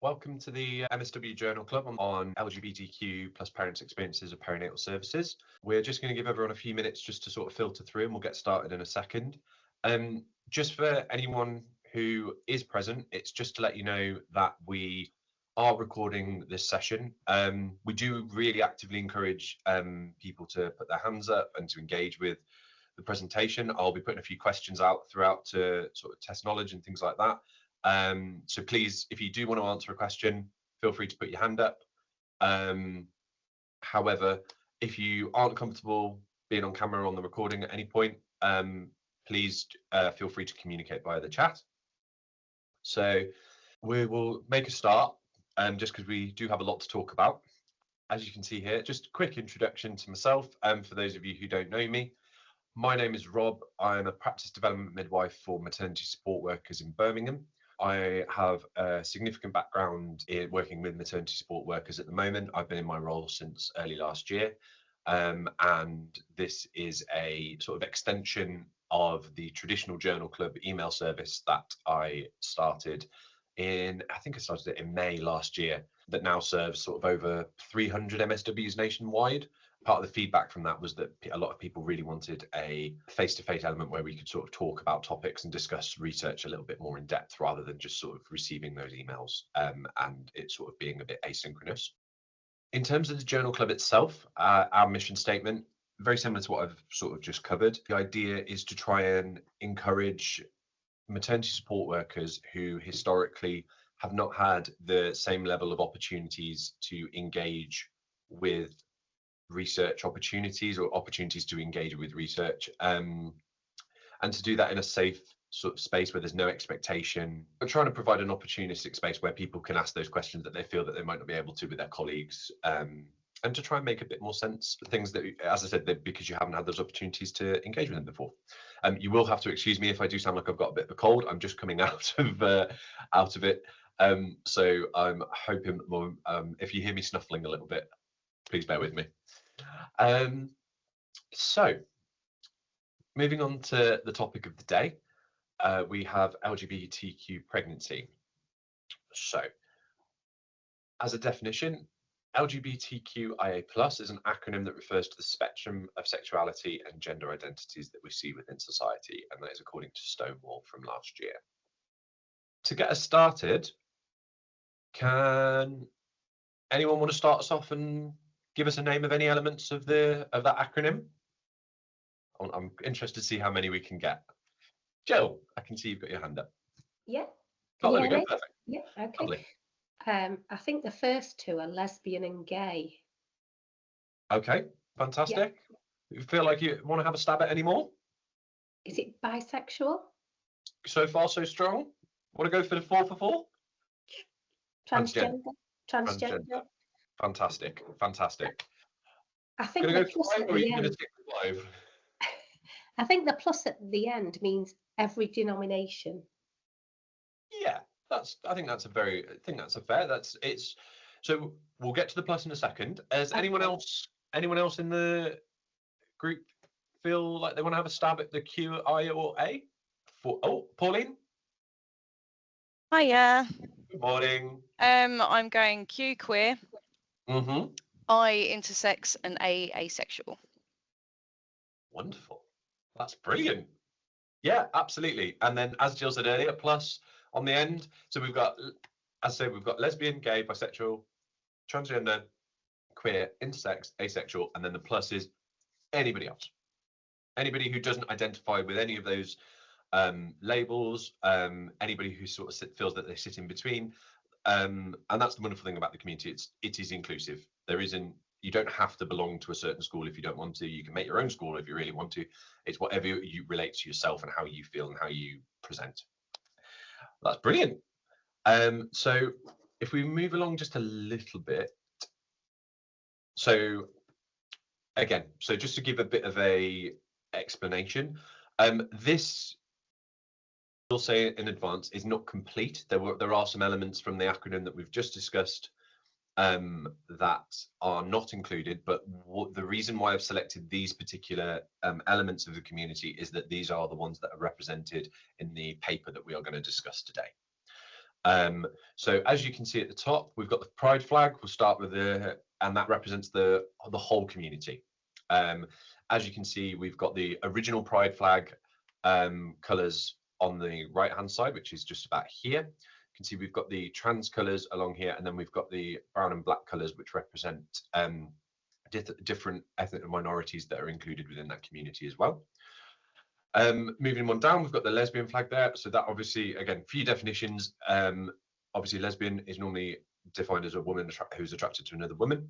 Welcome to the MSW Journal Club on LGBTQ plus parents' experiences of perinatal services. We're just going to give everyone a few minutes just to sort of filter through and we'll get started in a second. Just for anyone who is present, it's just to let you know that we are recording this session. We do really actively encourage people to put their hands up and to engage with the presentation. I'll be putting a few questions out throughout to sort of test knowledge and things like that. So please, if you do want to answer a question, feel free to put your hand up. However, if you aren't comfortable being on camera on the recording at any point, please feel free to communicate via the chat. So we will make a start, just because we do have a lot to talk about. As you can see here, just a quick introduction to myself. For those of you who don't know me, my name is Rob. I'm a practice development midwife for Maternity Support Workers in Birmingham. I have a significant background in working with maternity support workers at the moment. I've been in my role since early last year, and this is a sort of extension of the traditional Journal Club email service that I started in, I think I started it in May last year, that now serves sort of over 300 MSWs nationwide. Part of the feedback from that was that a lot of people really wanted a face-to-face element where we could sort of talk about topics and discuss research a little bit more in depth rather than just sort of receiving those emails and it sort of being a bit asynchronous. In terms of the Journal Club itself, our mission statement, very similar to what I've sort of just covered. The idea is to try and encourage maternity support workers who historically have not had the same level of opportunities to engage with research opportunities or opportunities to engage with research, and to do that in a safe sort of space where there's no expectation. We're trying to provide an opportunistic space where people can ask those questions that they feel that they might not be able to with their colleagues, and to try and make a bit more sense of things that, as I said, that because you haven't had those opportunities to engage with them before. You will have to excuse me if I do sound like I've got a bit of a cold. I'm just coming out of it. So I'm hoping if you hear me snuffling a little bit, please bear with me. So moving on to the topic of the day, we have LGBTQ pregnancy. So as a definition, LGBTQIA+ is an acronym that refers to the spectrum of sexuality and gender identities that we see within society, and that is according to Stonewall from last year. To get us started, can anyone want to start us off and give us a name of any elements of that acronym? I'm interested to see how many we can get. Jill, I can see you've got your hand up. Yeah. Oh, there we go. Perfect. Yeah. Okay. Lovely. I think the first two are lesbian and gay. Okay. Fantastic. Yeah. You feel like you want to have a stab at any more? Is it bisexual? So far, so strong. Want to go for the 4 for 4? Transgender. Fantastic. I think gonna go 5, or are you going to stick with 5? I think the plus at the end means every denomination. Yeah, I think that's a fair. So we'll get to the plus in a second. Has anyone else in the group feel like they want to have a stab at the Q, I, or A? Pauline. Hiya. Good morning. I'm going Q, queer. Mm-hmm. I, intersex, and A, asexual. Wonderful. That's brilliant. Yeah, absolutely. And then, as Jill said earlier, plus on the end. So we've got, as I say, we've got lesbian, gay, bisexual, transgender, queer, intersex, asexual, and then the plus is anybody else. Anybody who doesn't identify with any of those labels, anybody who sort of feels that they sit in between. And that's the wonderful thing about the community. It is inclusive. You don't have to belong to a certain school if you don't want to. You can make your own school if you really want to. It's whatever you relate to yourself and how you feel and how you present. That's brilliant. So if we move along just a little bit. So again, just to give a bit of a explanation, this, I'll say in advance, is not complete. There are some elements from the acronym that we've just discussed that are not included, but the reason why I've selected these particular elements of the community is that these are the ones that are represented in the paper that we are going to discuss today. So as you can see at the top, we've got the pride flag. We'll start with and that represents the whole community. As you can see, we've got the original pride flag colours on the right hand side, which is just about here. You can see we've got the trans colours along here, and then we've got the brown and black colours, which represent different ethnic minorities that are included within that community as well. Moving on down, we've got the lesbian flag there. So that obviously, again, few definitions. Obviously, lesbian is normally defined as a woman who's attracted to another woman.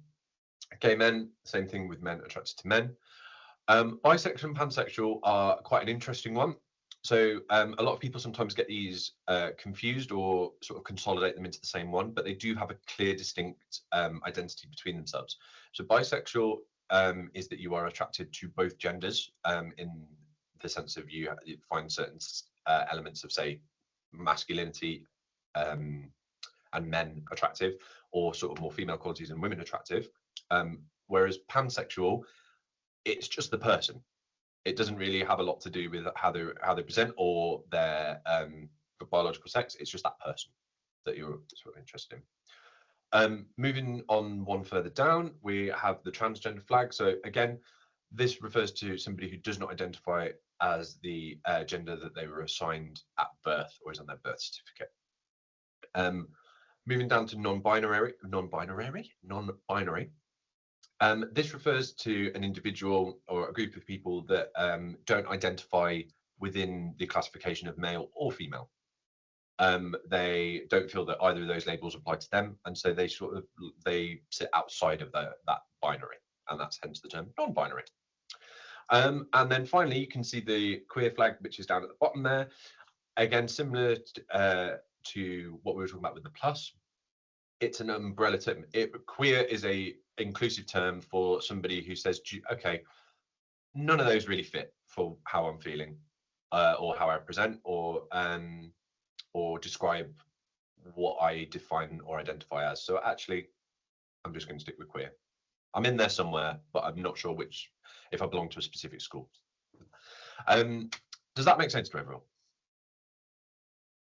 Gay men, same thing with men attracted to men. Bisexual and pansexual are quite an interesting one. So a lot of people sometimes get these confused or sort of consolidate them into the same one, but they do have a clear, distinct identity between themselves. So bisexual is that you are attracted to both genders in the sense of you find certain elements of, say, masculinity and men attractive, or sort of more female qualities and women attractive. Whereas pansexual, it's just the person. It doesn't really have a lot to do with how they present or their biological sex. It's just that person that you're sort of interested in. Moving on one further down, we have the transgender flag. So again, this refers to somebody who does not identify as the gender that they were assigned at birth or is on their birth certificate. Moving down to non-binary. This refers to an individual or a group of people that don't identify within the classification of male or female. They don't feel that either of those labels apply to them, and so they sit outside of that binary, and that's hence the term non-binary. And then finally, you can see the queer flag, which is down at the bottom there. Again, similar to what we were talking about with the plus. It's an umbrella term. Queer is a inclusive term for somebody who says, okay, none of those really fit for how I'm feeling or how I present or describe what I define or identify as. So actually, I'm just going to stick with queer. I'm in there somewhere, but I'm not sure if I belong to a specific school. Does that make sense to everyone?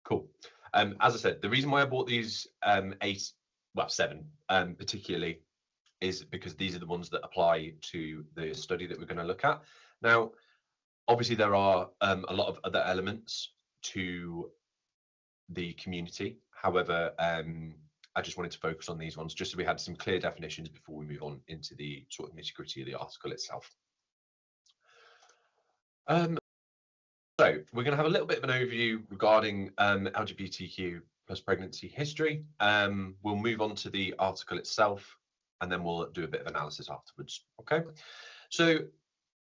Cool. As I said, the reason why I bought these 7 particularly is because these are the ones that apply to the study that we're going to look at. Now, obviously, there are a lot of other elements to the community. However, I just wanted to focus on these ones just so we had some clear definitions before we move on into the sort of nitty-gritty of the article itself. So we're going to have a little bit of an overview regarding LGBTQ plus pregnancy history. We'll move on to the article itself, and then we'll do a bit of analysis afterwards. Okay, so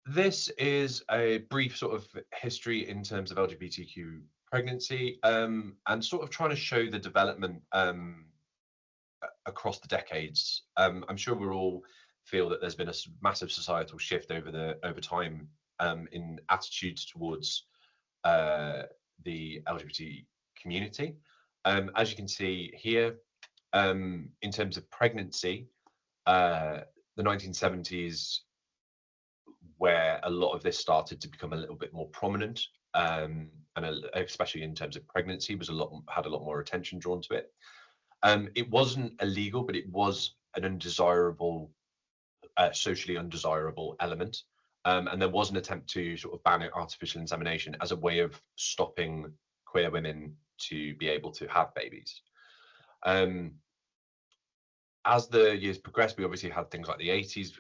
this is a brief sort of history in terms of LGBTQ pregnancy and sort of trying to show the development across the decades. I'm sure we all feel that there's been a massive societal shift over time in attitudes towards the LGBT community. As you can see here, in terms of pregnancy, the 1970s, where a lot of this started to become a little bit more prominent, and especially in terms of pregnancy, had a lot more attention drawn to it. It wasn't illegal, but it was an undesirable, socially undesirable element. And there was an attempt to sort of ban artificial insemination as a way of stopping queer women to be able to have babies. As the years progressed, we obviously had things like the 80s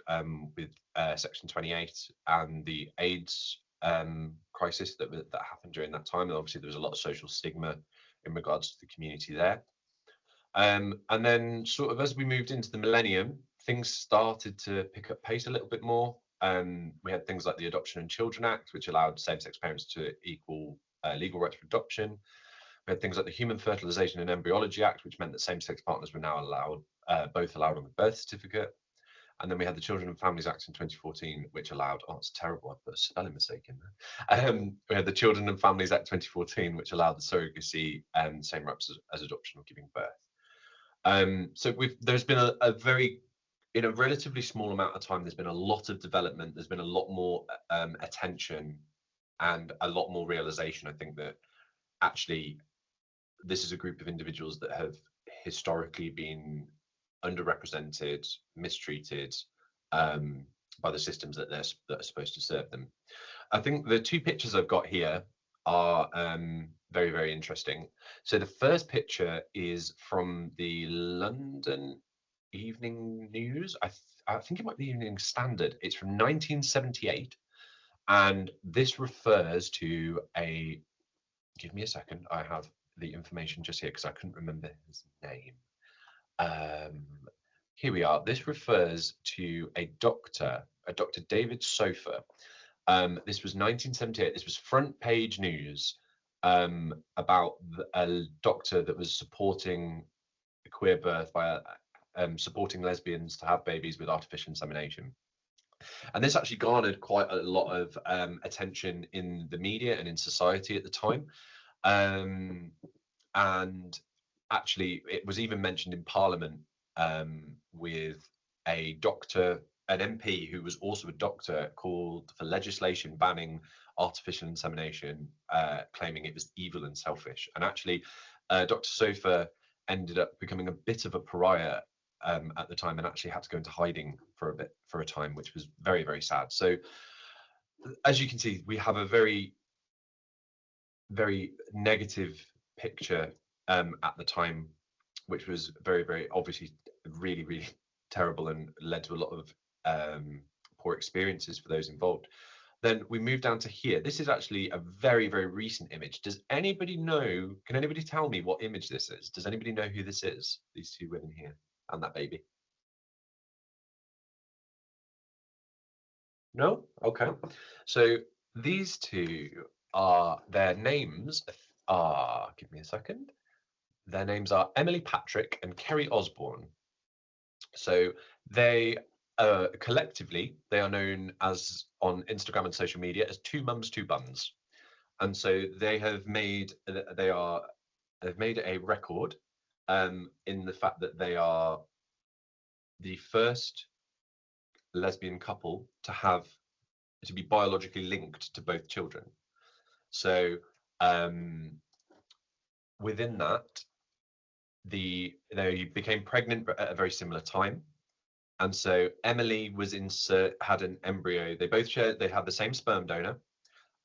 with Section 28 and the AIDS crisis that happened during that time. And obviously, there was a lot of social stigma in regards to the community there. And then sort of as we moved into the millennium, things started to pick up pace a little bit more. We had things like the Adoption and Children Act, which allowed same-sex parents to equal legal rights for adoption. We had things like the Human Fertilization and Embryology Act, which meant that same-sex partners were now both allowed on the birth certificate. And then we had the Children and Families Act in 2014, which allowed, it's terrible, I put a spelling mistake in there. We had the Children and Families Act 2014, which allowed the surrogacy and same rights as adoption or giving birth. So there's been in a relatively small amount of time, there's been a lot of development. There's been a lot more attention and a lot more realization, I think, that actually this is a group of individuals that have historically been underrepresented, mistreated by the systems that that are supposed to serve them. I think the two pictures I've got here are very, very interesting. So the first picture is from the London Evening News. I think it might be Evening Standard. It's from 1978, and this refers to a. Give me a second. I have the information just here because I couldn't remember his name. Here we are. This refers to a Dr. David Sofer. This was 1978. This was front page news about a doctor that was supporting queer birth by supporting lesbians to have babies with artificial insemination. And this actually garnered quite a lot of attention in the media and in society at the time. And actually, it was even mentioned in Parliament with a doctor, an MP who was also a doctor, called for legislation banning artificial insemination, claiming it was evil and selfish. And actually, Dr. Sofer ended up becoming a bit of a pariah at the time, and actually had to go into hiding for a time, which was very, very sad. So, as you can see, we have a very, very negative picture at the time, which was very, very obviously really, really terrible and led to a lot of poor experiences for those involved. Then we move down to here. This is actually a very, very recent image. Does anybody know, can anybody tell me what image this is? Does anybody know who this is? These two women here and that baby? No? Okay. So these two are, their names are, give me a second. Their names are Emily Patrick and Kerry Osborne. So they collectively, they are known as on Instagram and social media as Two Mums, Two Buns. And so they have made, they've made a record in the fact that they are the first lesbian couple to be biologically linked to both children. So within that, they became pregnant at a very similar time. And so Emily was had an embryo. They had the same sperm donor,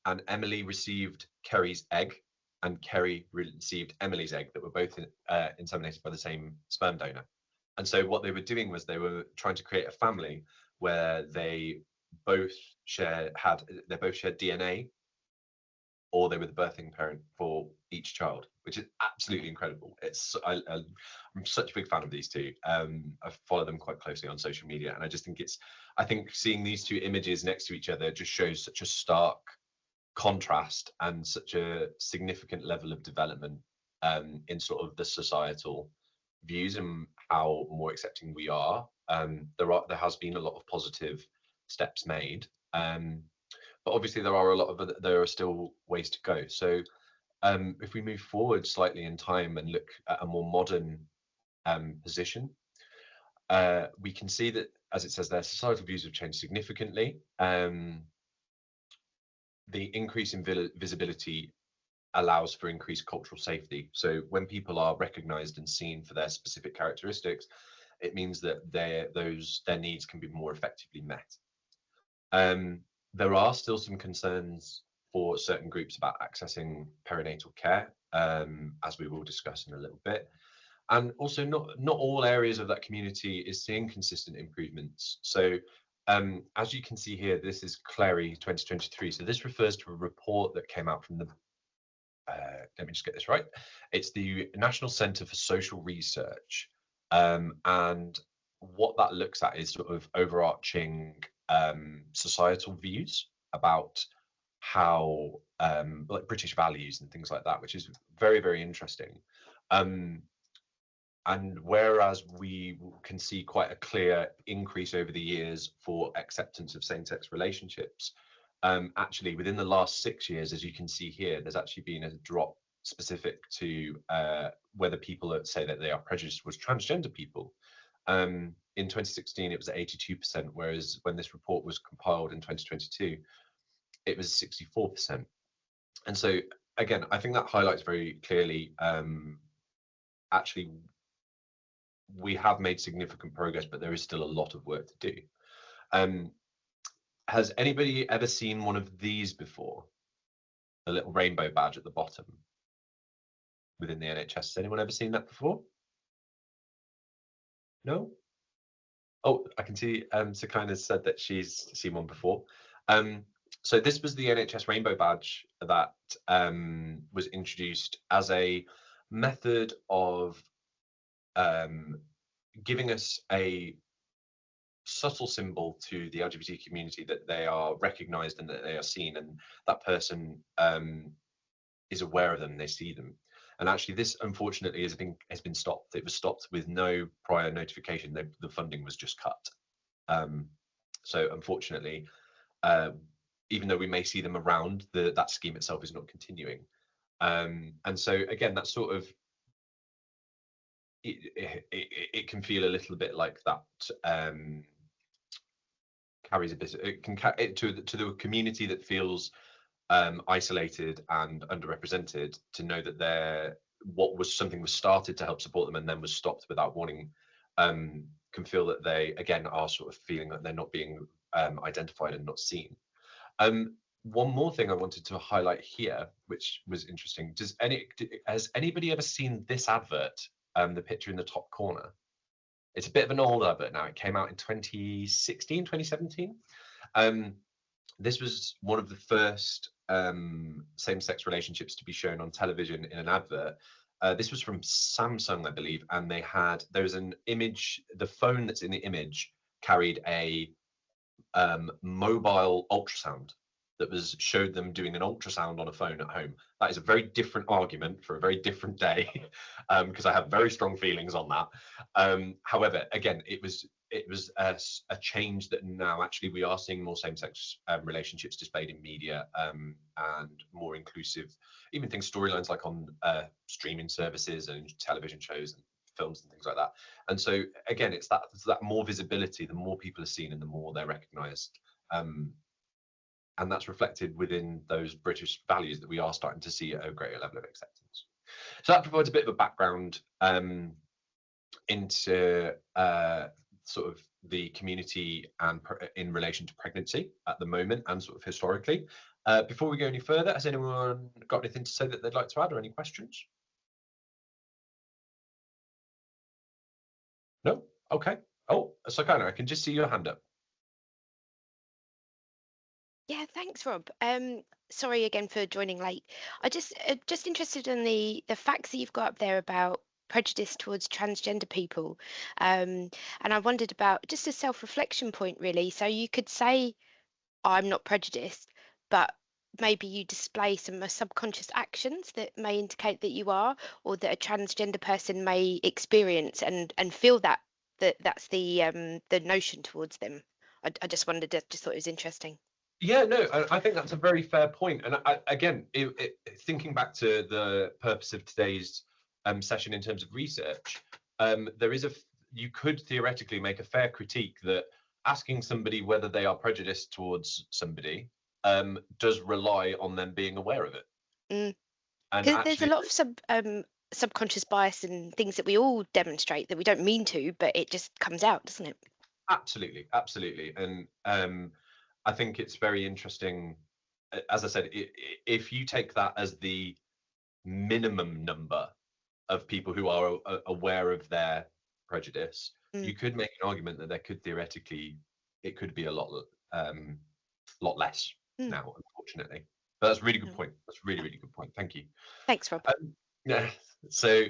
and Emily received Kerry's egg, and Kerry received Emily's egg, that were both inseminated by the same sperm donor. And so what they were doing was they were trying to create a family where they both shared DNA, or they were the birthing parent for each child, which is absolutely incredible. I'm such a big fan of these two. I follow them quite closely on social media, and I just think I think seeing these two images next to each other just shows such a stark contrast and such a significant level of development in sort of the societal views and how more accepting we are. There has been a lot of positive steps made. But obviously there are still ways to go. So if we move forward slightly in time and look at a more modern position, we can see that, as it says there, societal views have changed significantly. The increase in visibility allows for increased cultural safety. So when people are recognized and seen for their specific characteristics, it means that their needs can be more effectively met. There are still some concerns for certain groups about accessing perinatal care, as we will discuss in a little bit. And also not all areas of that community is seeing consistent improvements. So as you can see here, this is Clary 2023. So this refers to a report that came out from the, let me just get this right. It's the National Centre for Social Research. And what that looks at is sort of overarching societal views about how like British values and things like that, which is very, very interesting. And whereas we can see quite a clear increase over the years for acceptance of same-sex relationships, actually within the last 6 years, as you can see here, there's actually been a drop specific to whether people say that they are prejudiced towards transgender people. In 2016, it was 82%, whereas when this report was compiled in 2022, it was 64%. And so again, I think that highlights very clearly, actually, we have made significant progress, but there is still a lot of work to do. Has anybody ever seen one of these before? A little rainbow badge at the bottom within the NHS. Has anyone ever seen that before? No? Oh, I can see Sakina said that she's seen one before. So this was the NHS rainbow badge that was introduced as a method of giving us a subtle symbol to the LGBT community that they are recognised and that they are seen, and that person is aware of them, they see them. And actually, this unfortunately has been stopped. It was stopped with no prior notification. The funding was just cut. So unfortunately, even though we may see them around, that scheme itself is not continuing. And so again, that sort of it can feel a little bit like that. Carries a bit. It can to the community that feels isolated and underrepresented, to know that something was started to help support them and then was stopped without warning, can feel that they again are sort of feeling that they're not being identified and not seen. One more thing I wanted to highlight here, which was interesting. Has anybody ever seen this advert? The picture in the top corner. It's a bit of an old advert now. It came out in 2016, 2017. This was one of the first same-sex relationships to be shown on television in an advert. This was from Samsung, I believe, and there was an image. The phone that's in the image carried a mobile ultrasound that showed them doing an ultrasound on a phone at home. That is a very different argument for a very different day, because I have very strong feelings on that. However, again, it was a change that now actually we are seeing more same-sex relationships displayed in media, and more inclusive, even things, storylines like on streaming services and television shows and films and things like that. And so again, it's that more visibility. The more people are seen and the more they're recognised. And that's reflected within those British values that we are starting to see a greater level of acceptance. So that provides a bit of a background into sort of the community and in relation to pregnancy at the moment and sort of historically. Before we go any further, has anyone got anything to say that they'd like to add, or any questions? No? Okay. Oh, Sakina, I can just see your hand up. Yeah, thanks, Rob. Sorry again for joining late. I just interested in the facts that you've got up there about prejudice towards transgender people, and I wondered about just a self-reflection point, really. So you could say, I'm not prejudiced, but maybe you display some subconscious actions that may indicate that you are, or that a transgender person may experience and feel that's the notion towards them. I just wondered, just thought it was interesting. Yeah, no, I think that's a very fair point. And again, thinking back to the purpose of today's session in terms of research, you could theoretically make a fair critique that asking somebody whether they are prejudiced towards somebody does rely on them being aware of it. And actually, there's a lot of subconscious bias and things that we all demonstrate that we don't mean to, but it just comes out, doesn't it? Absolutely, absolutely. And I think it's very interesting. As I said, if you take that as the minimum number of people who are aware of their prejudice, you could make an argument that there could theoretically, it could be a lot less now, unfortunately. But that's a really good point. That's a really, really good point. Thank you. Thanks, Rob. Yeah. So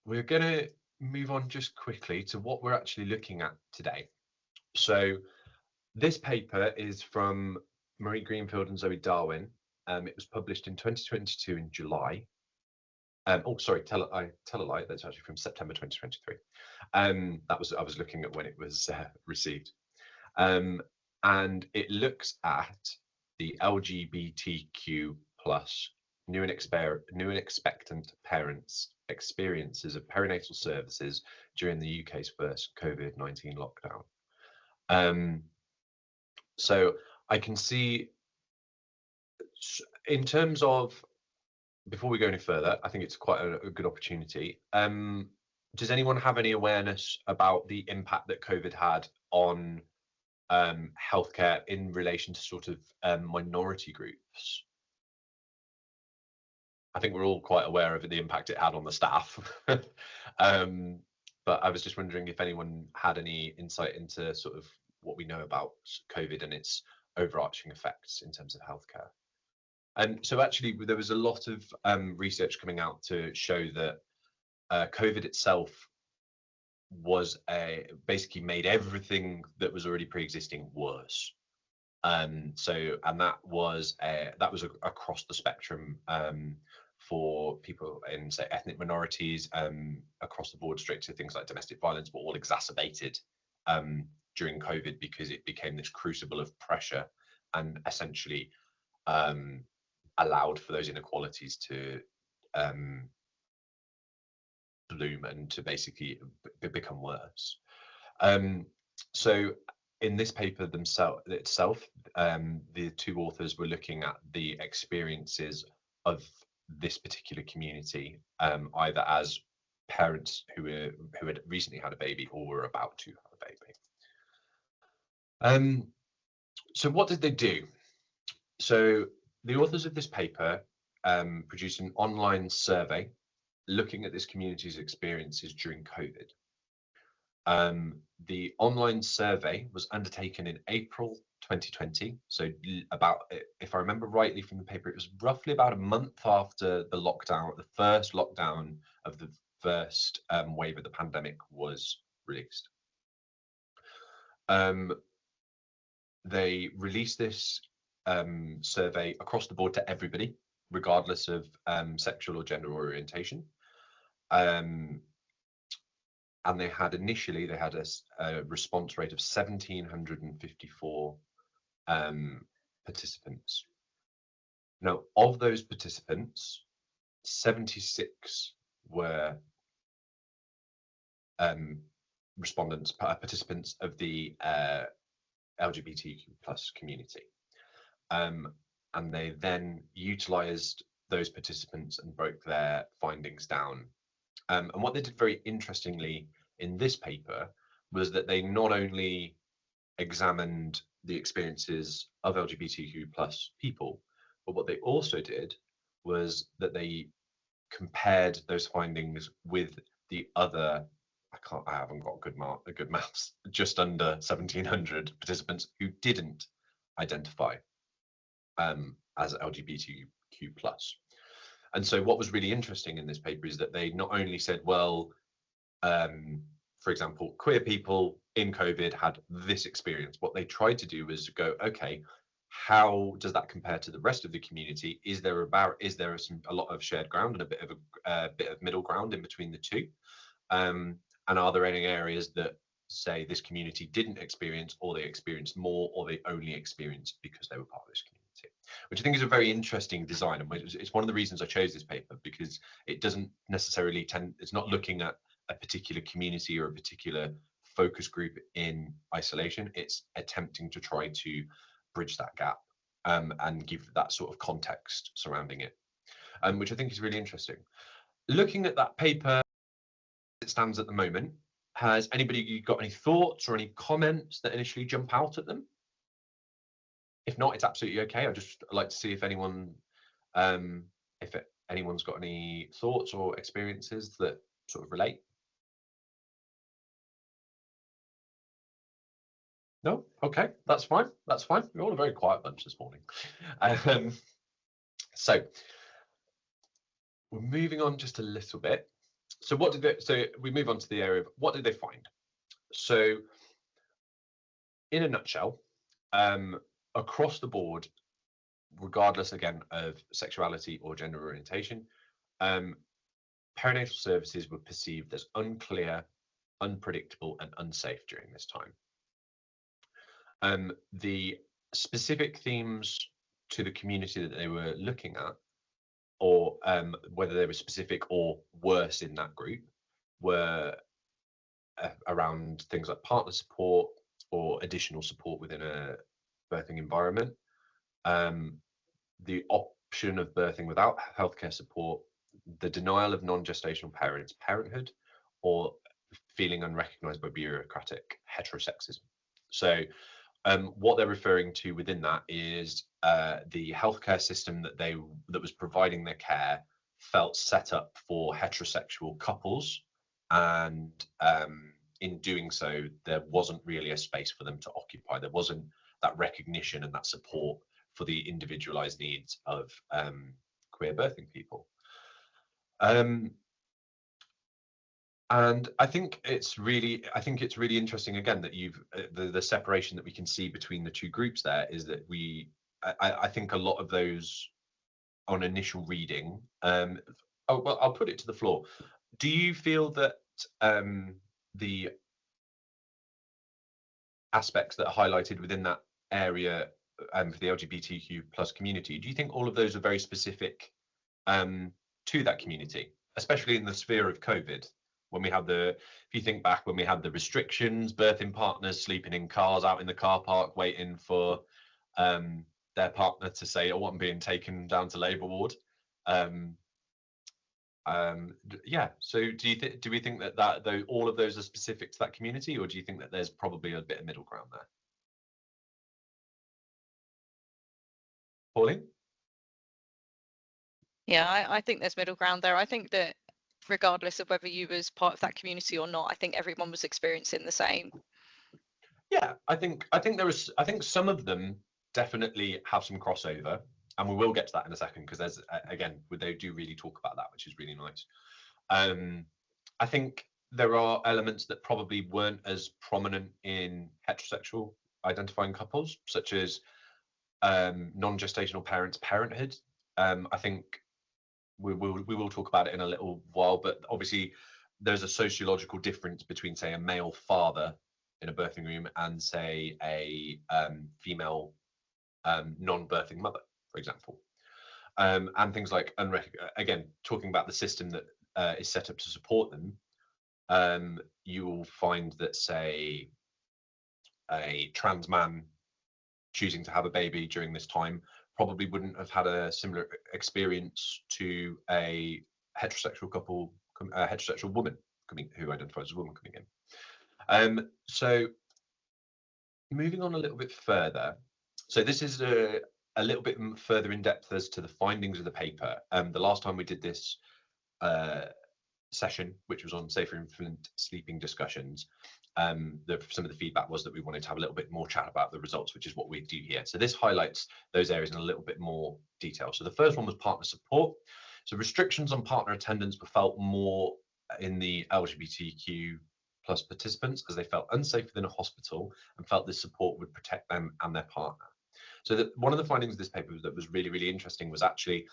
we're going to move on just quickly to what we're actually looking at today. So this paper is from Marie Greenfield and Zoe Darwin. It was published in 2022 in July. Oh, sorry, tell a lie. That's actually from September 2023. I was looking at when it was received, and it looks at the LGBTQ plus new and expectant parents' experiences of perinatal services during the UK's first COVID-19 lockdown. So I can see, in terms of before we go any further, I think it's quite a good opportunity. Does anyone have any awareness about the impact that COVID had on healthcare in relation to sort of minority groups? I think we're all quite aware of the impact it had on the staff. But I was just wondering if anyone had any insight into sort of what we know about COVID and its overarching effects in terms of healthcare. And so actually there was a lot of research coming out to show that COVID itself was basically made everything that was already pre-existing worse. And that was across the spectrum for people in, say, ethnic minorities, across the board, straight to things like domestic violence, were all exacerbated during COVID because it became this crucible of pressure and essentially allowed for those inequalities to bloom and to basically become worse. So in this paper itself, the two authors were looking at the experiences of this particular community, either as parents who had recently had a baby or were about to have a baby. So what did they do? So the authors of this paper produced an online survey looking at this community's experiences during COVID. The online survey was undertaken in April 2020. So about, if I remember rightly from the paper, it was roughly about a month after the lockdown, the first lockdown of the first wave of the pandemic was released. They released this survey across the board to everybody, regardless of sexual or gender orientation. And they had initially a response rate of 1,754 participants. Now, of those participants, 76 were participants of the LGBTQ plus community. And they then utilized those participants and broke their findings down. And what they did very interestingly in this paper was that they not only examined the experiences of LGBTQ plus people, but what they also did was that they compared those findings with the other, I haven't got good maths, just under 1,700 participants who didn't identify as LGBTQ plus. And so what was really interesting in this paper is that they not only said, well, for example, queer people in COVID had this experience. What they tried to do was go, okay, how does that compare to the rest of the community? Is there a lot of shared ground and a bit of middle ground in between the two? And are there any areas that, say, this community didn't experience, or they experienced more, or they only experienced because they were part of this community? Which I think is a very interesting design, and it's one of the reasons I chose this paper, because it doesn't necessarily it's not looking at a particular community or a particular focus group in isolation. It's attempting to try to bridge that gap and give that sort of context surrounding it, which I think is really interesting. Looking at that paper as it stands at the moment, has anybody got any thoughts or any comments that initially jump out at them? If not, it's absolutely okay. I'd just like to see if anyone, anyone's got any thoughts or experiences that sort of relate. No? Okay, that's fine. That's fine. We're all a very quiet bunch this morning. So we're moving on just a little bit. So we move on to the area of what did they find? So in a nutshell, across the board, regardless again of sexuality or gender orientation, perinatal services were perceived as unclear, unpredictable, and unsafe during this time. The specific themes to the community that they were looking at, or whether they were specific or worse in that group, were around things like partner support or additional support within a birthing environment. The of birthing without healthcare support, the denial of non-gestational parents' parenthood, or feeling unrecognised by bureaucratic heterosexism. So what they're referring to within that is the healthcare system that was providing their care felt set up for heterosexual couples, and in doing so, there wasn't really a space for them to occupy. There wasn't that recognition and that support for the individualized needs of queer birthing people. And I think it's really interesting again that you've the separation that we can see between the two groups there is that I think a lot of those on initial reading. Oh well, I'll put it to the floor. Do you feel that the aspects that are highlighted within that area for the LGBTQ plus community, do you think all of those are very specific to that community, especially in the sphere of COVID? When we had if you think back, when we had the restrictions, birthing partners sleeping in cars out in the car park, waiting for their partner to say, "Oh, I'm being taken down to labour ward." Yeah. So do we think that all of those are specific to that community, or do you think that there's probably a bit of middle ground there? Pauline? Yeah, I think there's middle ground there. I think that regardless of whether you was part of that community or not, I think everyone was experiencing the same. Yeah, I think some of them definitely have some crossover, and we will get to that in a second, because there's again, they do really talk about that, which is really nice. I think there are elements that probably weren't as prominent in heterosexual identifying couples, such as non-gestational parents' parenthood. I think we will talk about it in a little while, but obviously there's a sociological difference between, say, a male father in a birthing room and, say, a female non-birthing mother, for example, and things like again, talking about the system that is set up to support them. You will find that, say, a trans man choosing to have a baby during this time probably wouldn't have had a similar experience to a heterosexual couple, a heterosexual woman who identifies as a woman coming in. So moving on a little bit further, so this is a little bit further in depth as to the findings of the paper. The last time we did this session, which was on safer infant sleeping discussions, some of the feedback was that we wanted to have a little bit more chat about the results, which is what we do here. So this highlights those areas in a little bit more detail. So the first one was partner support. So restrictions on partner attendance were felt more in the LGBTQ plus participants, as they felt unsafe within a hospital and felt this support would protect them and their partner. So one of the findings of this paper that was really, really interesting was actually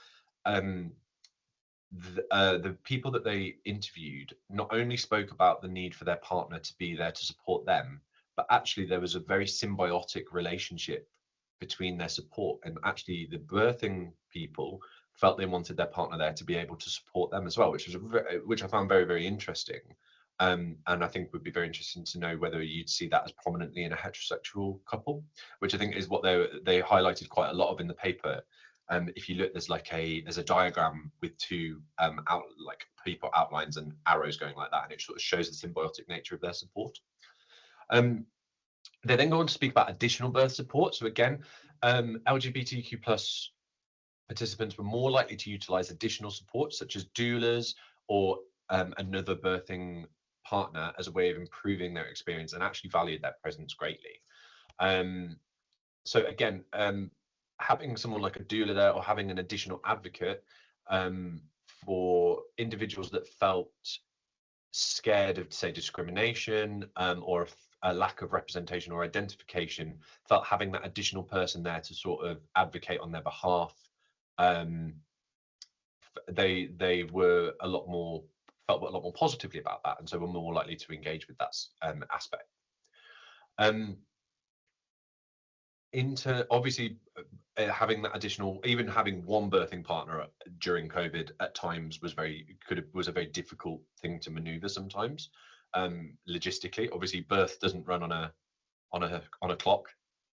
the people that they interviewed not only spoke about the need for their partner to be there to support them, but actually there was a very symbiotic relationship between their support, and actually the birthing people felt they wanted their partner there to be able to support them as well, which I found very, very interesting. And I think would be very interesting to know whether you'd see that as prominently in a heterosexual couple, which I think is what they highlighted quite a lot of in the paper. If you look, there's a diagram with two people outlines and arrows going like that, and it sort of shows the symbiotic nature of their support. They then go on to speak about additional birth support. So again, LGBTQ plus participants were more likely to utilize additional support, such as doulas or another birthing partner, as a way of improving their experience, and actually valued their presence greatly. So again, having someone like a doula there, or having an additional advocate for individuals that felt scared of, say, discrimination or a lack of representation or identification, felt having that additional person there to sort of advocate on their behalf, they were felt a lot more positively about that, and so were more likely to engage with that aspect. Obviously, having that additional, even having one birthing partner during COVID at times was a very difficult thing to maneuver sometimes, logistically. Obviously, birth doesn't run on a clock;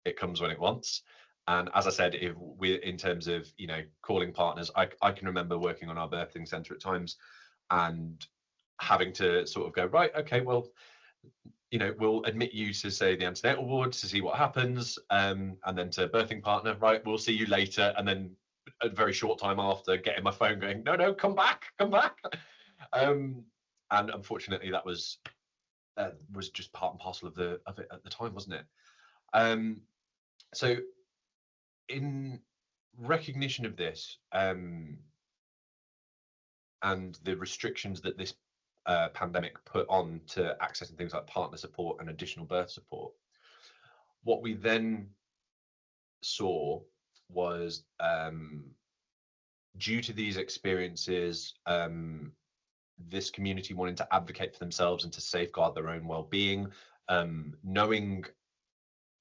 it comes when it wants. And as I said, if we, in terms of, you know, calling partners, I can remember working on our birthing centre at times and having to sort of go, right, okay, well, you know, we'll admit you to, say, the antenatal ward to see what happens, and then to birthing partner, right, we'll see you later. And then a very short time after, getting my phone going, no, come back. And unfortunately, that was just part and parcel of it at the time, wasn't it? So in recognition of this, and the restrictions that this pandemic put on to accessing things like partner support and additional birth support, what we then saw was, due to these experiences, this community wanting to advocate for themselves and to safeguard their own well-being, knowing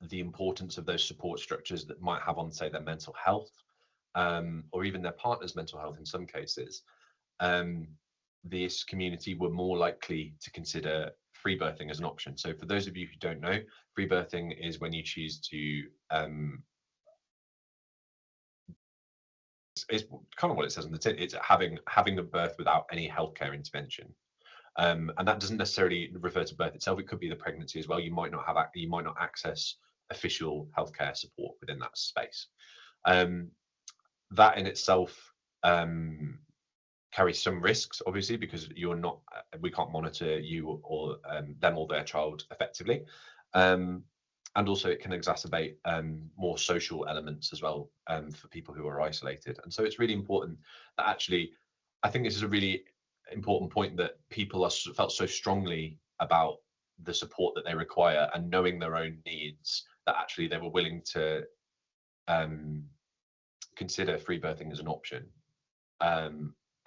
the importance of those support structures that might have on, say, their mental health, or even their partner's mental health in some cases, this community were more likely to consider free birthing as an option. So for those of you who don't know, free birthing is when you choose to, it's kind of what it says on the tin, it's having a birth without any healthcare intervention. And that doesn't necessarily refer to birth itself. It could be the pregnancy as well. You might not access official healthcare support within that space. That in itself carries some risks, obviously, because we can't monitor you or them or their child effectively. And also it can exacerbate more social elements as well, for people who are isolated. And so it's really important that, actually, I think this is a really important point, that people felt so strongly about the support that they require and knowing their own needs, that actually they were willing to consider free birthing as an option.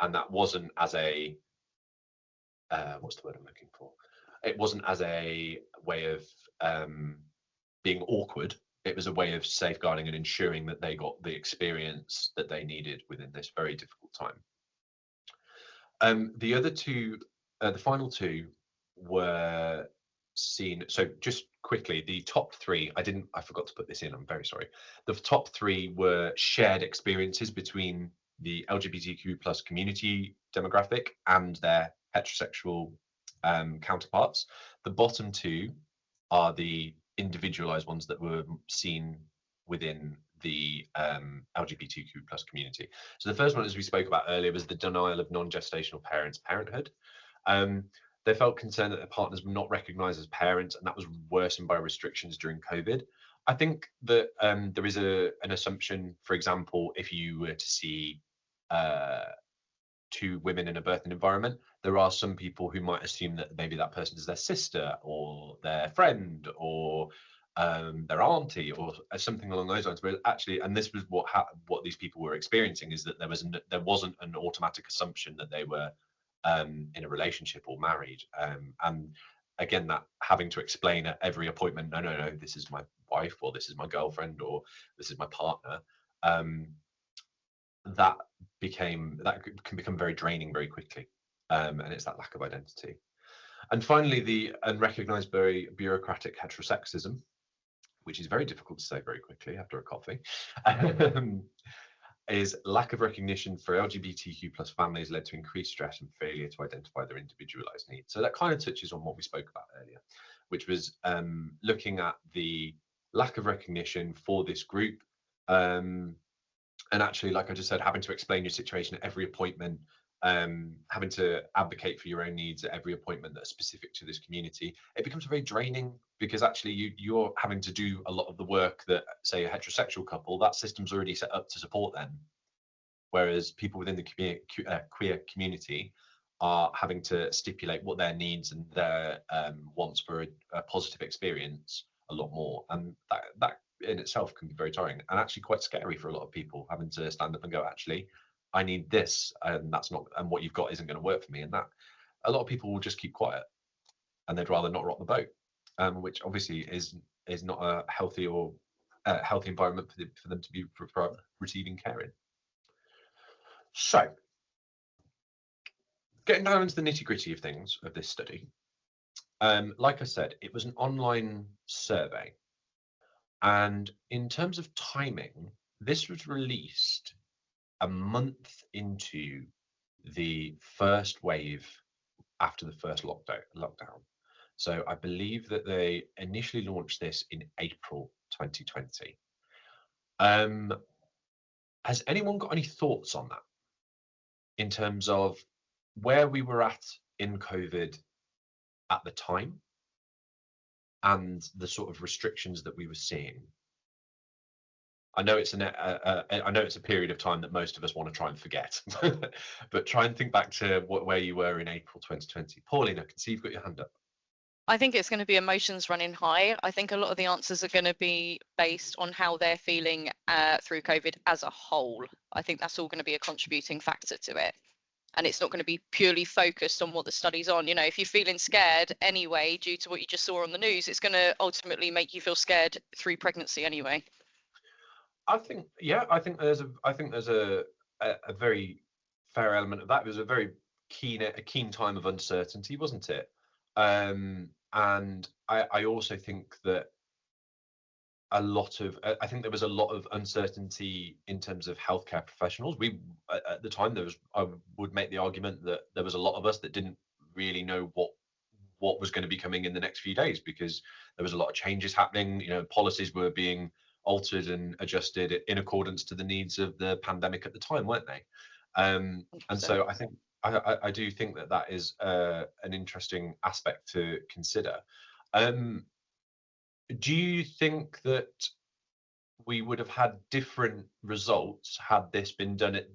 And that wasn't as a, what's the word I'm looking for? It wasn't as a way of being awkward. It was a way of safeguarding and ensuring that they got the experience that they needed within this very difficult time. The other two, the final two, were seen. So just quickly, the top three, I forgot to put this in, I'm very sorry. The top three were shared experiences between the LGBTQ plus community demographic and their heterosexual counterparts. The bottom two are the individualized ones that were seen within the LGBTQ plus community. So the first one, as we spoke about earlier, was the denial of non-gestational parents' parenthood. They felt concerned that their partners were not recognised as parents, and that was worsened by restrictions during COVID. I think that there is an assumption, for example, if you were to see two women in a birthing environment, there are some people who might assume that maybe that person is their sister or their friend or their auntie or something along those lines. But actually, and this was what these people were experiencing, is that there wasn't an automatic assumption that they were in a relationship or married. And again, that having to explain at every appointment, no, this is my wife, or this is my girlfriend, or this is my partner. That can become very draining very quickly, and it's that lack of identity. And finally, the unrecognised bureaucratic heterosexism, which is very difficult to say very quickly after a coffee, is lack of recognition for LGBTQ plus families led to increased stress and failure to identify their individualised needs. So that kind of touches on what we spoke about earlier, which was looking at the lack of recognition for this group. And actually, like I just said, having to explain your situation at every appointment, having to advocate for your own needs at every appointment that are specific to this community, it becomes very draining, because actually you're having to do a lot of the work that, say, a heterosexual couple, that system's already set up to support them. Whereas people within the queer community are having to stipulate what their needs and their wants for a positive experience a lot more. And that in itself can be very tiring and actually quite scary for a lot of people, having to stand up and go, actually, I need this, and that's not, and what you've got isn't going to work for me. And that a lot of people will just keep quiet, and they'd rather not rock the boat, which obviously is not a healthy or healthy environment for them to be receiving care in. So, getting down into the nitty-gritty of things of this study, like I said, it was an online survey. And in terms of timing, this was released a month into the first wave after the first lockdown. So I believe that they initially launched this in April 2020. Has anyone got any thoughts on that in terms of where we were at in COVID at the time and the sort of restrictions that we were seeing? I know it's I know it's a period of time that most of us want to try and forget, but try and think back to where you were in April 2020. Pauline, I can see you've got your hand up. I think it's going to be emotions running high. I think a lot of the answers are going to be based on how they're feeling through COVID as a whole. I think that's all going to be a contributing factor to it. And it's not going to be purely focused on what the study's on. You know, if you're feeling scared anyway, due to what you just saw on the news, it's going to ultimately make you feel scared through pregnancy anyway. I think, yeah, I think there's a very fair element of that. It was a very keen time of uncertainty, wasn't it? And I also think that I think there was a lot of uncertainty in terms of healthcare professionals. At the time, I would make the argument that there was a lot of us that didn't really know what was going to be coming in the next few days, because there was a lot of changes happening. You know, policies were being altered and adjusted in accordance to the needs of the pandemic at the time, weren't they? And so I think I do think that is an interesting aspect to consider. Do you think that we would have had different results had this been done at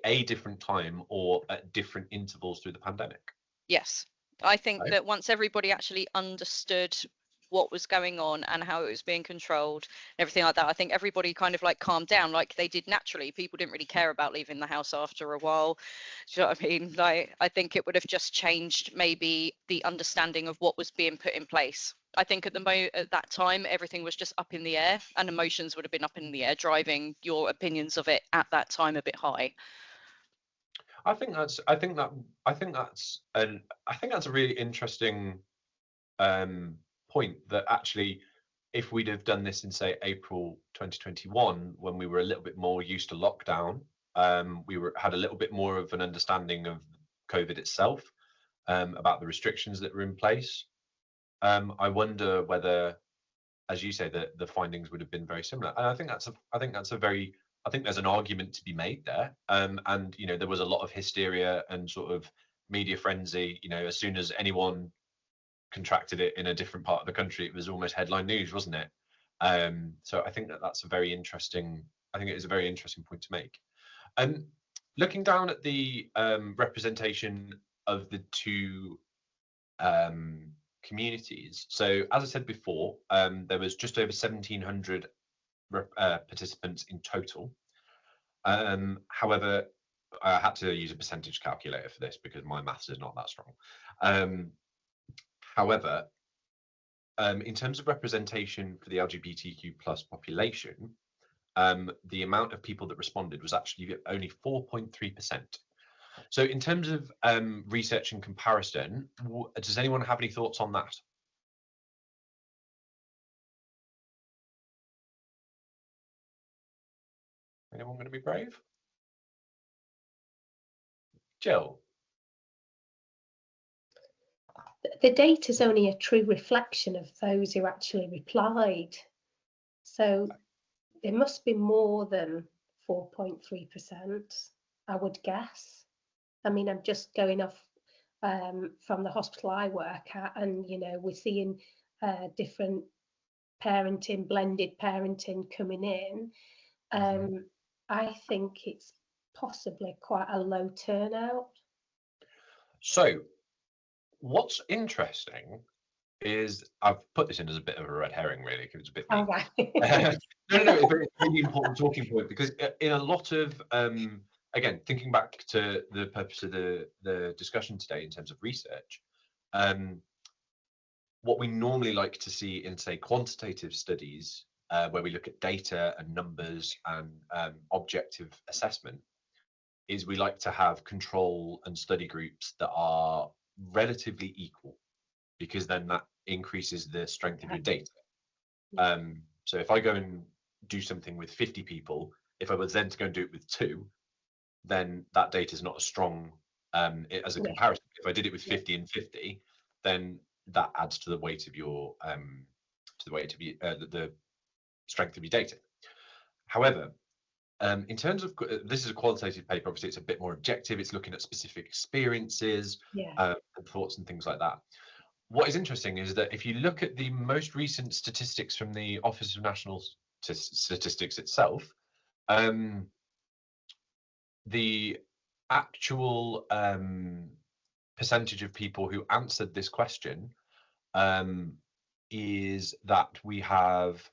a different time or at different intervals through the pandemic? Yes, I think that once everybody actually understood what was going on and how it was being controlled and everything like that, I think everybody kind of like calmed down like they did naturally. People didn't really care about leaving the house after a while. Do you know what I mean? Like, I think it would have just changed maybe the understanding of what was being put in place. I think at that time, everything was just up in the air, and emotions would have been up in the air, driving your opinions of it at that time a bit high. I think that's a really interesting point, that actually, if we'd have done this in, say, April 2021, when we were a little bit more used to lockdown, we had a little bit more of an understanding of COVID itself, about the restrictions that were in place. I wonder whether, as you say, that the findings would have been very similar. And I think there's an argument to be made there. And you know, there was a lot of hysteria and sort of media frenzy. You know, as soon as anyone contracted it in a different part of the country, it was almost headline news, wasn't it? So I think that's a very interesting. I think it is a very interesting point to make. Looking down at the representation of the two communities. So as I said before, there was just over 1,700 participants in total. However, I had to use a percentage calculator for this because my maths is not that strong. However, in terms of representation for the LGBTQ plus population, the amount of people that responded was actually only 4.3%. So in terms of research and comparison, does anyone have any thoughts on that? Anyone going to be brave? Jill? The data is only a true reflection of those who actually replied. So there must be more than 4.3%, I would guess. I mean, I'm just going off from the hospital I work at, and you know, we're seeing different parenting, blended parenting coming in. I think it's possibly quite a low turnout. So what's interesting is, I've put this in as a bit of a red herring, really, because it's a bit mean. Right. No, it's a really important talking point, because in a lot of again, thinking back to the purpose of the discussion today in terms of research, what we normally like to see in, say, quantitative studies, where we look at data and numbers and objective assessment, is we like to have control and study groups that are relatively equal, because then that increases the strength of your data. So if I go and do something with 50 people, if I was then to go and do it with 2, then that data is not as strong as a comparison. If I did it with 50 and 50, then that adds to the weight of your the strength of your data. However, in terms of, this is a qualitative paper, obviously it's a bit more objective, it's looking at specific experiences and thoughts and things like that. What is interesting is that if you look at the most recent statistics from the Office of National Statistics itself, the actual percentage of people who answered this question is that we have,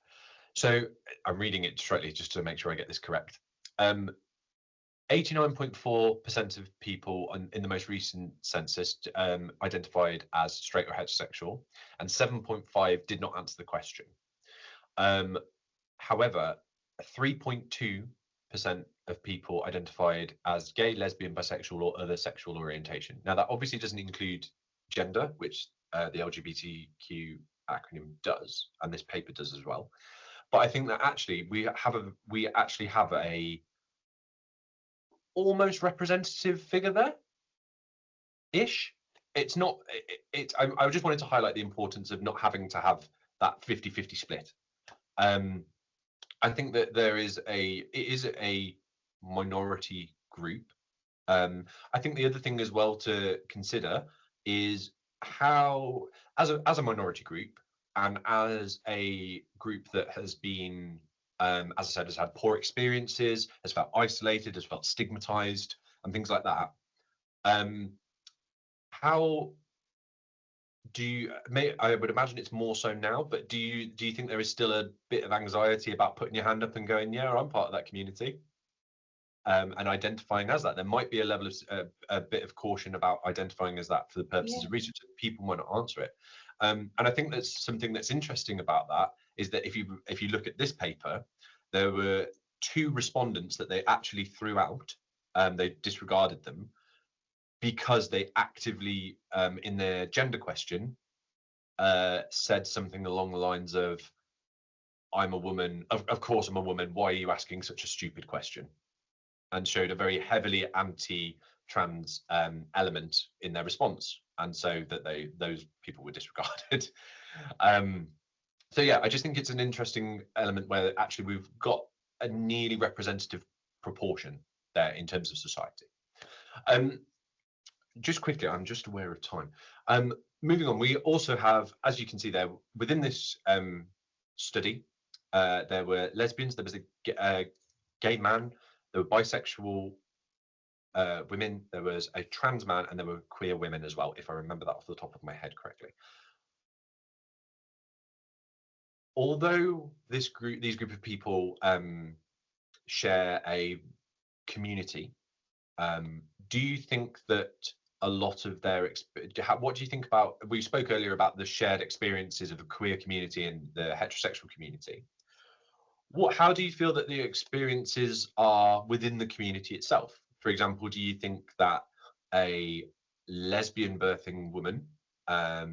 so I'm reading it directly just to make sure I get this correct. 89.4% of people in the most recent census identified as straight or heterosexual, and 7.5 did not answer the question. However, 3.2% of people identified as gay, lesbian, bisexual, or other sexual orientation. Now, that obviously doesn't include gender, which the LGBTQ acronym does, and this paper does as well. But I think that actually we actually have a almost representative figure there ish. It's not I just wanted to highlight the importance of not having to have that 50-50 split. I think that it is a minority group. I think the other thing as well to consider is how, as a minority group and as a group that has been, as I said, has had poor experiences, has felt isolated, has felt stigmatized, and things like that. How do you? I would imagine it's more so now, but do you think there is still a bit of anxiety about putting your hand up and going, yeah, I'm part of that community, and identifying as that? There might be a level of a bit of caution about identifying as that for the purposes of research. People might not answer it. And I think that's something that's interesting about that is that if you look at this paper, there were 2 respondents that they actually threw out. They disregarded them because they actively, in their gender question, said something along the lines of, I'm a woman, of course I'm a woman, why are you asking such a stupid question? And showed a very heavily anti-trans element in their response, and so that those people were disregarded. So yeah, I just think it's an interesting element where actually we've got a nearly representative proportion there in terms of society. Just quickly, I'm just aware of time. Moving on, we also have, as you can see there, within this study, there were lesbians, there was a gay man, there were bisexual women, there was a trans man, and there were queer women as well, if I remember that off the top of my head correctly. Although these group of people share a community, do you think that a lot of their what do you think about, we spoke earlier about the shared experiences of the queer community and the heterosexual community. How do you feel that the experiences are within the community itself? For example, do you think that a lesbian birthing woman, a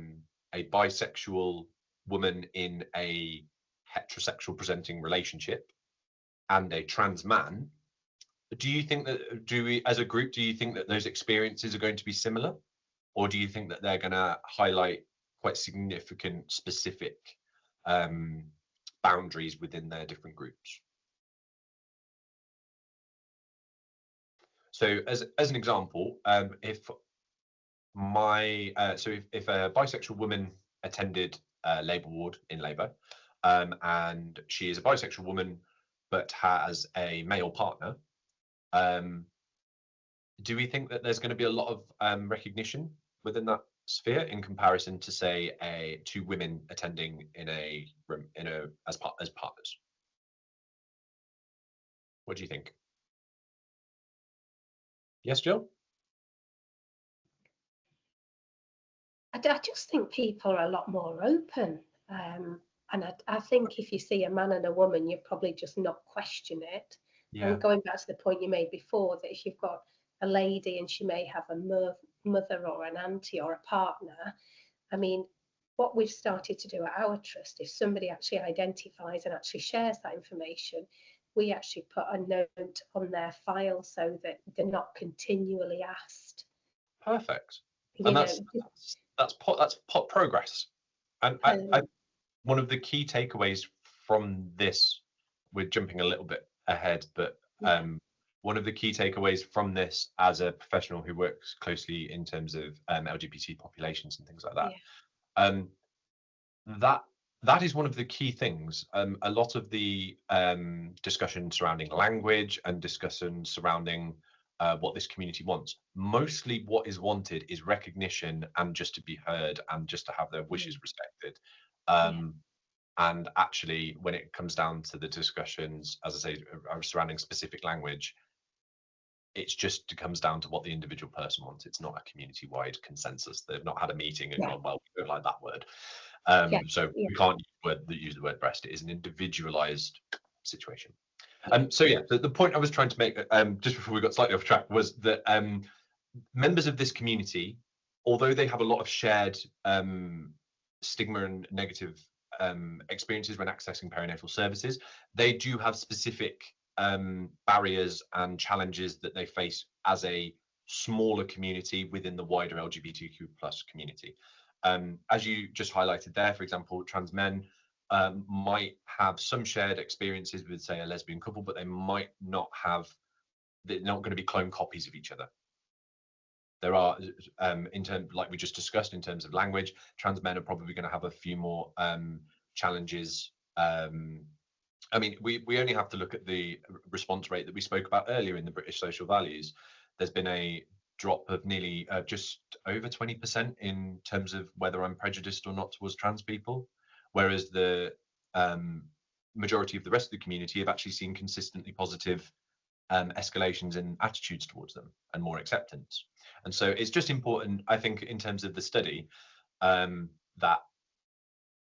bisexual woman in a heterosexual presenting relationship, and a trans man, do you think that, as a group, do you think that those experiences are going to be similar? Or do you think that they're going to highlight quite significant specific boundaries within their different groups? So as an example, if a bisexual woman attended labour ward in labour, and she is a bisexual woman but has a male partner, do we think that there's going to be a lot of recognition within that sphere in comparison to, say, 2 women attending in a room as partners? What do you think? Yes, Jill? I just think people are a lot more open. And I think if you see a man and a woman, you probably just not question it. Yeah. And going back to the point you made before, that if you've got a lady and she may have a mother or an auntie or a partner, I mean, what we've started to do at our trust, if somebody actually identifies and actually shares that information, we actually put a note on their file so that they're not continually asked. Perfect. You And know, that's progress. And I one of the key takeaways from this, we're jumping a little bit ahead, but one of the key takeaways from this, as a professional who works closely in terms of LGBT populations and things like that, that is one of the key things. A lot of the discussion surrounding language and discussion surrounding what this community wants, mostly what is wanted is recognition and just to be heard and just to have their wishes respected. And actually, when it comes down to the discussions, as I say, surrounding specific language, it's just comes down to what the individual person wants. It's not a community-wide consensus. They've not had a meeting and gone, well, we don't like that word. So we can't use the word breast. It is an individualized situation. So yeah, the point I was trying to make, just before we got slightly off track, was that members of this community, although they have a lot of shared stigma and negative experiences when accessing perinatal services, they do have specific barriers and challenges that they face as a smaller community within the wider LGBTQ plus community. As you just highlighted there, for example, trans men might have some shared experiences with, say, a lesbian couple, but they might not have, they're not going to be clone copies of each other. There are, in terms, like we just discussed, in terms of language, trans men are probably going to have a few more challenges. I mean, we only have to look at the response rate that we spoke about earlier in the British Social Values. There's been a drop of nearly just over 20% in terms of whether I'm prejudiced or not towards trans people, whereas the majority of the rest of the community have actually seen consistently positive escalations in attitudes towards them and more acceptance. And so it's just important, I think, in terms of the study, that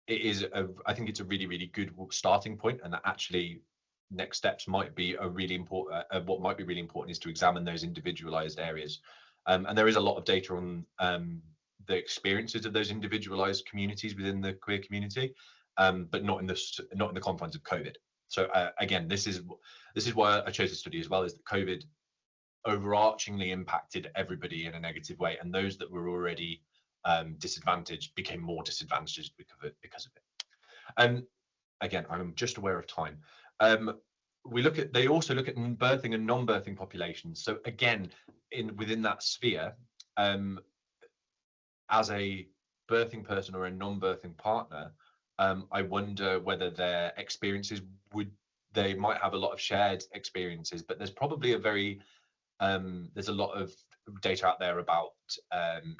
it is I think it's a really, really good starting point, and that actually next steps might be a really important, what might be really important is to examine those individualized areas. And there is a lot of data on the experiences of those individualized communities within the queer community, but not in the confines of COVID. So again, this is why I chose to study as well, is that COVID overarchingly impacted everybody in a negative way, and those that were already disadvantaged became more disadvantaged because of it. Again, I'm just aware of time. They also look at birthing and non-birthing populations. So again, within that sphere, as a birthing person or a non-birthing partner, I wonder whether their experiences they might have a lot of shared experiences, but there's probably there's a lot of data out there about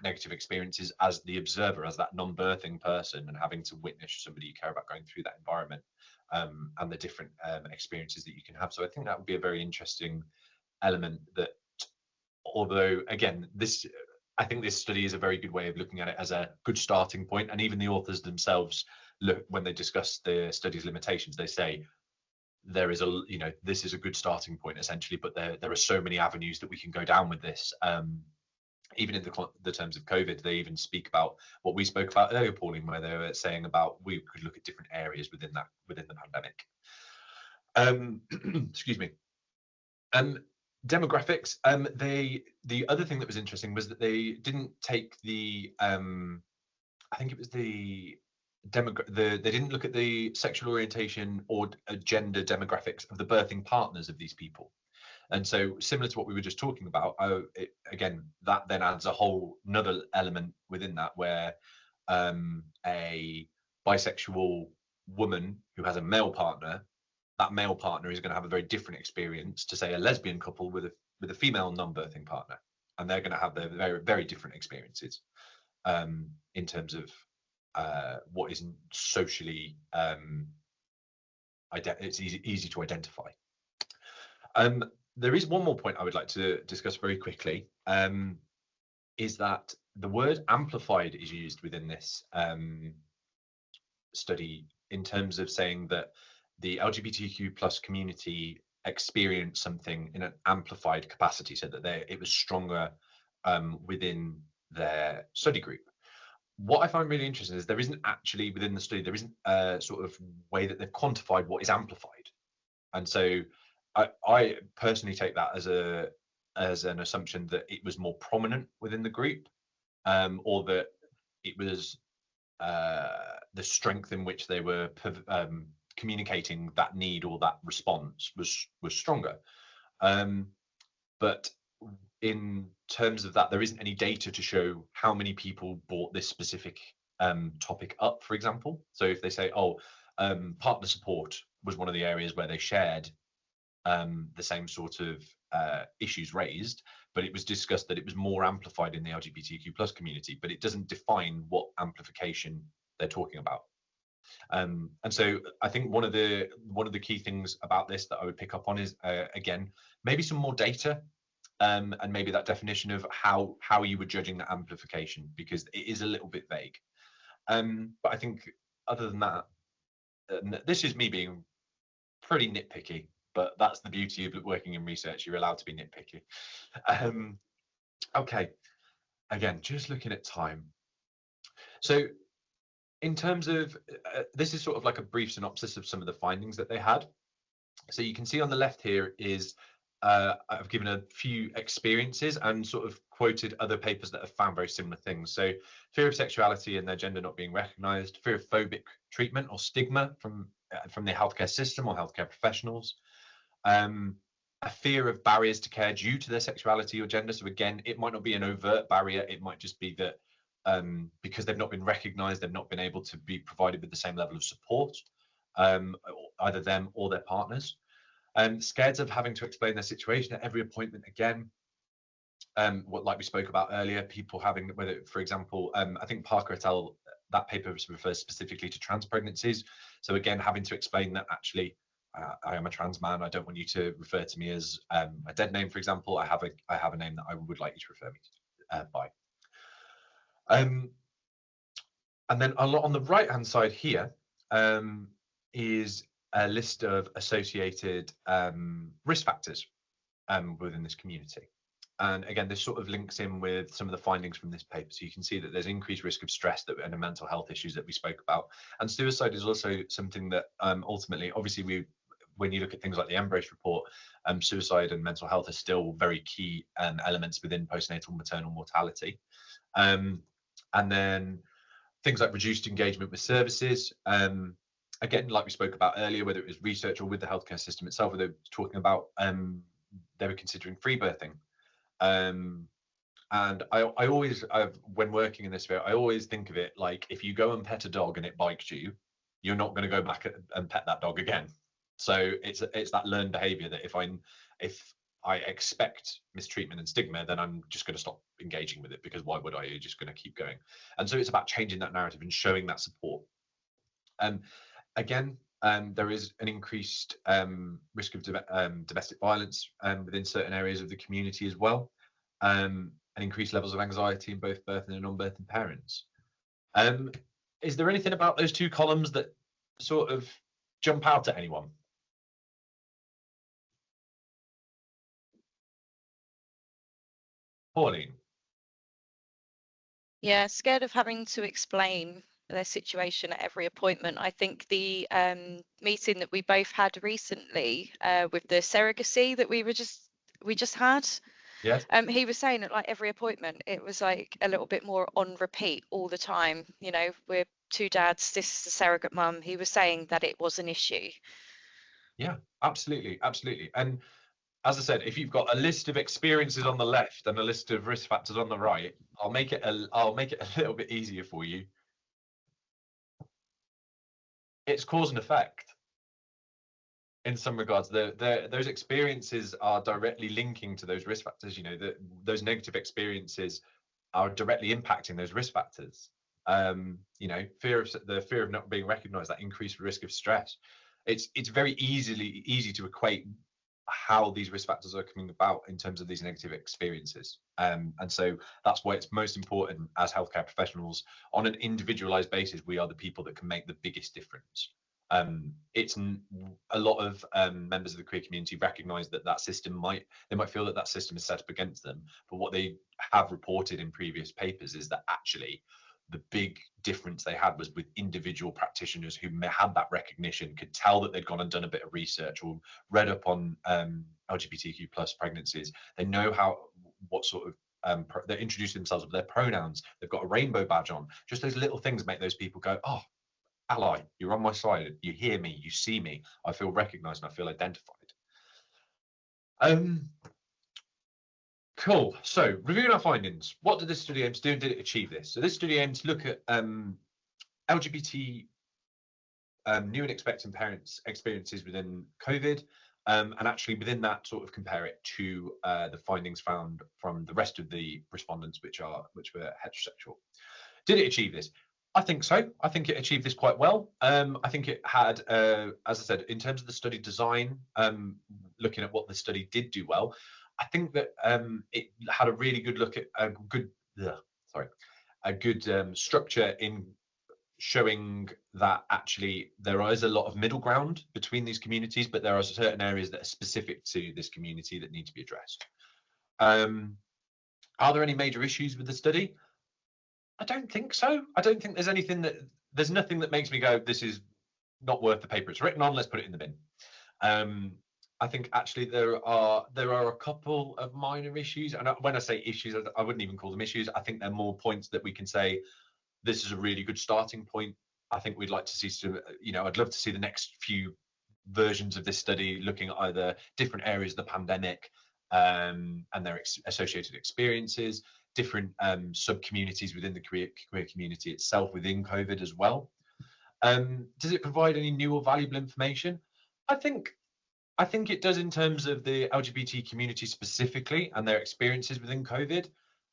negative experiences as the observer, as that non-birthing person, and having to witness somebody you care about going through that environment, and the different experiences that you can have. So I think that would be a very interesting element, that although again, I think this study is a very good way of looking at it as a good starting point. And even the authors themselves, when they discuss the study's limitations, they say there is this is a good starting point essentially, but there are so many avenues that we can go down with this. Even in the terms of COVID, they even speak about what we spoke about earlier, Pauline, where they were saying about we could look at different areas within the pandemic. Excuse me. Demographics. The other thing that was interesting was that they didn't take the I think it was they didn't look at the sexual orientation or gender demographics of the birthing partners of these people. And so, similar to what we were just talking about, again, that then adds a whole another element within that, where a bisexual woman who has a male partner, that male partner is going to have a very different experience to, say, a lesbian couple with a female non-birthing partner, and they're going to have their very, very different experiences in terms of what is socially it's easy to identify. There is one more point I would like to discuss very quickly, is that the word amplified is used within this study in terms of saying that the LGBTQ plus community experienced something in an amplified capacity, so that it was stronger within their study group. what I find really interesting is there isn't actually within the study, there isn't a sort of way that they've quantified what is amplified. And so I personally take that as an assumption that it was more prominent within the group, or that it was the strength in which they were communicating that need or that response was stronger. But in terms of that, there isn't any data to show how many people brought this specific topic up, for example. So if they say, oh, partner support was one of the areas where they shared the same sort of issues raised, but it was discussed that it was more amplified in the LGBTQ plus community, but it doesn't define what amplification they're talking about. And so I think one of the key things about this that I would pick up on is, again, maybe some more data, and maybe that definition of how you were judging that amplification, because it is a little bit vague. But I think other than that, this is me being pretty nitpicky, but that's the beauty of working in research. You're allowed to be nitpicky. Okay, again, just looking at time. So in terms of, this is sort of like a brief synopsis of some of the findings that they had. So you can see on the left here is, I've given a few experiences and sort of quoted other papers that have found very similar things. So fear of sexuality and their gender not being recognised, fear of phobic treatment or stigma from the healthcare system or healthcare professionals, a fear of barriers to care due to their sexuality or gender. So again, it might not be an overt barrier, it might just be that because they've not been recognised, they've not been able to be provided with the same level of support, either them or their partners. Scared of having to explain their situation at every appointment again. Like we spoke about earlier, people having, whether, for example, I think Parker et al., that paper refers specifically to trans pregnancies. So again, having to explain that actually, I am a trans man. I don't want you to refer to me as a dead name, for example. I have a name that I would like you to refer me by. And then a lot on the right hand side here is a list of associated risk factors within this community. And again, this sort of links in with some of the findings from this paper. So you can see that there's increased risk of stress and the mental health issues that we spoke about. And suicide is also something that ultimately, obviously, when you look at things like the Embrace report, suicide and mental health are still very key elements within postnatal maternal mortality. And then things like reduced engagement with services. Again, like we spoke about earlier, whether it was research or with the healthcare system itself, where they were talking about they were considering free birthing. And I always, when working in this sphere, I always think of it like, if you go and pet a dog and it bites you, you're not going to go back and pet that dog again. So it's that learned behavior that if I expect mistreatment and stigma, then I'm just going to stop engaging with it, because why would I? You're just going to keep going. And so it's about changing that narrative and showing that support. Again, there is an increased risk of domestic violence within certain areas of the community as well, and increased levels of anxiety in both birthing and non-birthing parents. Is there anything about those two columns that sort of jump out at anyone? Pauline? Yeah, scared of having to explain their situation at every appointment. I think the meeting that we both had recently with the surrogacy that we just had, Yes. He was saying at like every appointment, it was like a little bit more on repeat all the time. You know, we're two dads, this is the surrogate mum. He was saying that it was an issue. Yeah, absolutely, absolutely. And as I said, if you've got a list of experiences on the left and a list of risk factors on the right, I'll make it a little bit easier for you. It's cause and effect. In some regards, those experiences are directly linking to those risk factors. You know, those negative experiences are directly impacting those risk factors. You know, the fear of not being recognised, that increased risk of stress. It's very easy to equate how these risk factors are coming about in terms of these negative experiences. And so that's why it's most important as healthcare professionals, on an individualized basis, we are the people that can make the biggest difference. It's a lot of members of the queer community recognise that system might feel that system is set up against them, but what they have reported in previous papers is that actually the big difference they had was with individual practitioners who had that recognition, could tell that they'd gone and done a bit of research or read up on LGBTQ plus pregnancies. They know what sort of they introduce themselves with their pronouns. They've got a rainbow badge on. Just those little things make those people go, oh, ally, you're on my side. You hear me, you see me. I feel recognised and I feel identified. Cool. So reviewing our findings, what did this study aim to do and did it achieve this? So this study aimed to look at LGBT new and expectant parents' experiences within COVID, and actually within that sort of compare it to the findings found from the rest of the respondents, which were heterosexual. Did it achieve this? I think so. I think it achieved this quite well. I think it had, as I said, in terms of the study design, looking at what the study did do well, I think that it had a really good look at a good structure in showing that actually there is a lot of middle ground between these communities, but there are certain areas that are specific to this community that need to be addressed. Are there any major issues with the study? I don't think so. I don't think there's nothing that makes me go, this is not worth the paper it's written on, let's put it in the bin. I think actually there are a couple of minor issues, and when I say issues, I wouldn't even call them issues. I think they're more points that we can say this is a really good starting point. I think we'd like to see some, I'd love to see the next few versions of this study looking at either different areas of the pandemic and their associated experiences, different sub-communities within the queer community itself within COVID as well. Does it provide any new or valuable information? I think it does in terms of the LGBT community specifically and their experiences within COVID.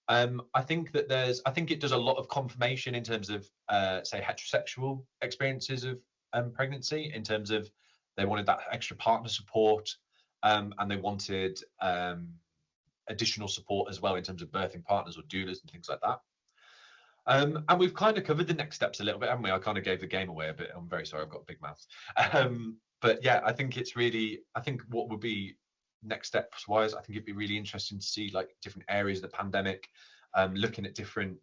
I think it does a lot of confirmation in terms of, say, heterosexual experiences of pregnancy, in terms of they wanted that extra partner support, and they wanted additional support as well in terms of birthing partners or doulas and things like that. And we've kind of covered the next steps a little bit, haven't we? I kind of gave the game away a bit. I'm very sorry, I've got a big mouth. But yeah, I think what would be next steps wise, I think it'd be really interesting to see like different areas of the pandemic, looking at different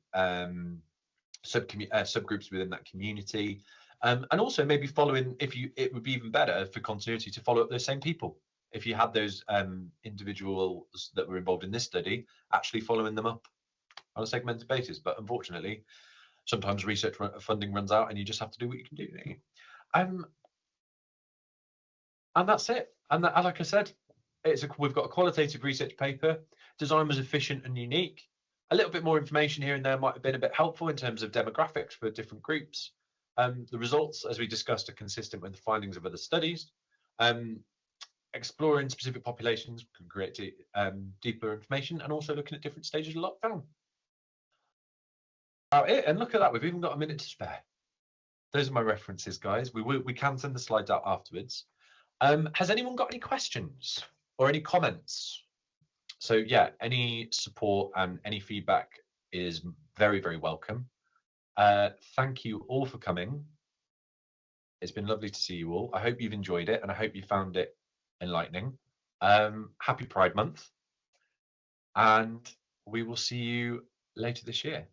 subgroups within that community, and also maybe following, it would be even better for continuity to follow up those same people. If you had those individuals that were involved in this study, actually following them up on a segmented basis. But unfortunately, sometimes research funding runs out and you just have to do what you can do. And that's it. And like I said, we've got a qualitative research paper. Design was efficient and unique. A little bit more information here and there might have been a bit helpful in terms of demographics for different groups. The results, as we discussed, are consistent with the findings of other studies. Exploring specific populations can create deeper information, and also looking at different stages of lockdown. About it, and look at that, we've even got a minute to spare. Those are my references, guys. We can send the slides out afterwards. Has anyone got any questions or any comments? So yeah, any support and any feedback is very, very welcome. Thank you all for coming. It's been lovely to see you all. I hope you've enjoyed it and I hope you found it enlightening. Happy Pride Month, and we will see you later this year.